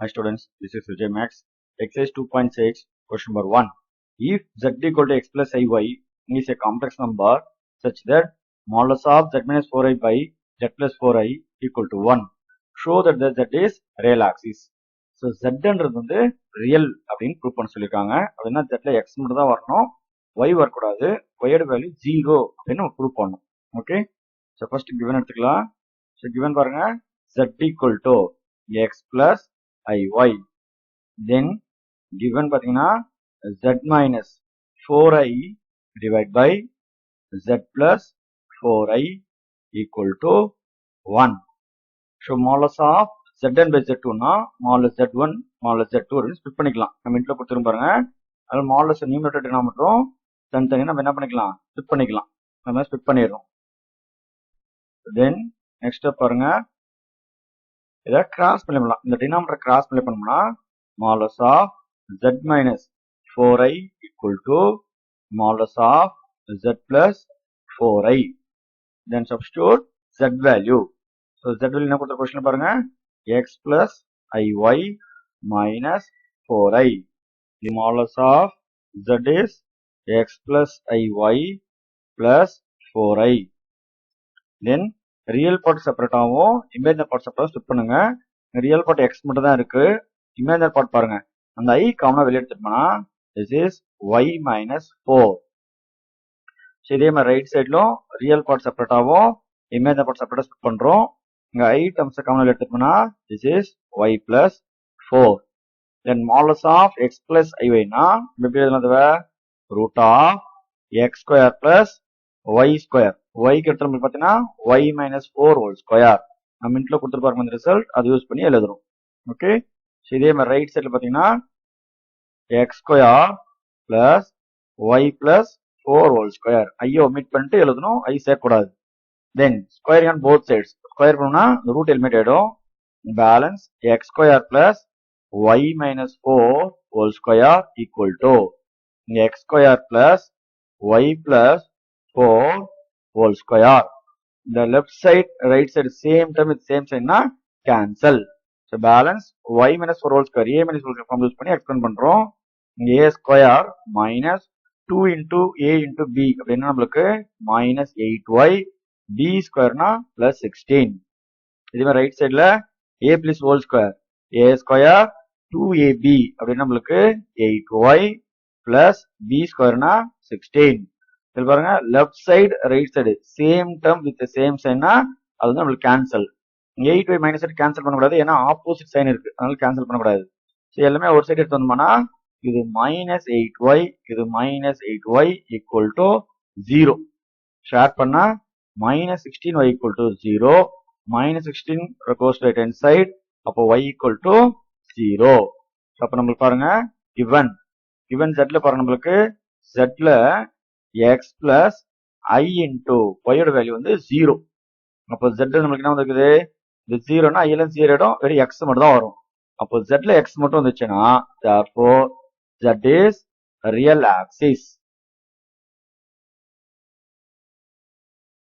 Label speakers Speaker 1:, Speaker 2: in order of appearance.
Speaker 1: Hi students, this is Vijay Max. Exercise 2.6, question number 1. If z equal to x plus iy is a complex number such that modulus of z minus 4i by z plus 4i equal to 1, show that the z is real axis. So z வந்து real அப்படின்னு prove பண்ண சொல்லியிருக்காங்க. அப்படின்னா zல x மட்டும் தான் வரணும், y வரக்கூடாது, y ஓட வேல்யூ 0 அப்படின்னு ப்ரூவ் பண்ணணும். ஓகே, ஸோ ஃபர்ஸ்ட் கிவன் எடுத்துக்கலாம். ஸோ கிவன் பாருங்க, z equal to x plus iy. Then given பாத்தீங்கன்னா z minus 4i divided by z plus 4i equal to 1. So modulus of zn by z2 னா modulus z1 modulus z2 split பண்ணிக்கலாம். நம்ம இன்ட்ல கொடுத்துரும் பாருங்க. அதனால modulus numerator டினாமினேட்டரும் தனித்தனியா நம்ம என்ன பண்ணிக்கலாம், ஸ்பிளிட் பண்ணிக்கலாம். நம்ம ஸ்பிளிட் பண்ணிடுறோம். Then next step பாருங்க, இதை கிராஸ் பண்ணலாம். இந்த டினாமினேட்டர் கிராஸ் பண்ணோம்னா modulus of z minus 4i equal to modulus of z plus 4i. Then substitute z value. So z value என்ன கொடுத்த கொஸ்டின் பாருங்க, x plus iy minus 4i. The modulus of z is x plus iy plus 4i. Then real part separate ஆகும், imaginary part separate split பண்ணுங்க. Real part x மட்டும் தான் இருக்கு, imaginary part பாருங்க, அந்த i காமனா வெளியே எடுத்துட்டோம்னா this is y minus 4. So இதே மாதிரி ரைட் சைட்லும் ரியல் பார்ட் செப்பரேட் ஆகும், இமேஜினரி பார்ட் செப்பரேட்டா ஸ்பிளிட் பண்றோம். இங்க i டேர்ம்ஸ் காமனா வெளியே எடுத்துட்டோம்னா this is y plus 4. Then modulus of x plus iy னா எப்படி எழுதலாம், root of x square plus y square. y க்கு எடுத்து நம்ம பார்த்தீங்கன்னா y minus 4 whole square. நம்ம இன்ட்ல கொடுத்துருப்பாங்க அந்த ரிசல்ட், அதை யூஸ் பண்ணி எழுதுறோம். ஓகே, ஸோ இதே மாதிரி ரைட் சைட்ல பார்த்தீங்கன்னா x square plus y plus 4 whole square. ஐயோ ஒமிட் பண்ணிட்டு எழுதணும், ஐ சேர்க்கக்கூடாது. Then square on both sides square பண்ணோம்னா ரூட் எலிமினேட் ஆயிடும். Balance x square plus y minus 4 whole square equal to x square plus y plus 4 whole square. The left side right side same term with same sign na cancel. So balance y minus 4 whole square, a minus 4 whole square use பண்ணி expand பண்றோம். a square minus 2 into a into b அப்படின்னா நம்மளுக்கு minus 8y, b square னா plus 16. இதுவே right சைடுல a plus whole square, a square 2ab அப்படின்னா நம்மளுக்கு 8y plus b square னா 16. இதில் பாருங்க left side right side same term with same சைன்னா அது வந்து நம்மளுக்கு cancel. 8y minus side cancel பண்ணக்கூடாது, ஏன்னா ஆப்போசிட் சைன் இருக்கு, அதனால கேன்சல் பண்ணக்கூடாது. ஸோ எல்லாமே ஒரு சைடு எடுத்து வந்தோம்னா இது மைனஸ் 8y, இது minus 8y equal to 0. Share பண்ணா minus 16y equal to 0, minus 16 goes right hand side, அப்போ y ஈக்குவல் டு 0. அப்போ நம்மளுக்கு பாருங்க given zல பாருங்க, நம்மளுக்கு zல x plus i into y ஓட வேல்யூ வந்து 0. அப்போ z நம்மளுக்கு என்ன வந்துருக்குது, இது 0னா i ல 0 இடம் வெறும் x மட்டும் தான் வரும். அப்போ z ல x மட்டும் வந்துச்சுன்னா therefore z is real axis.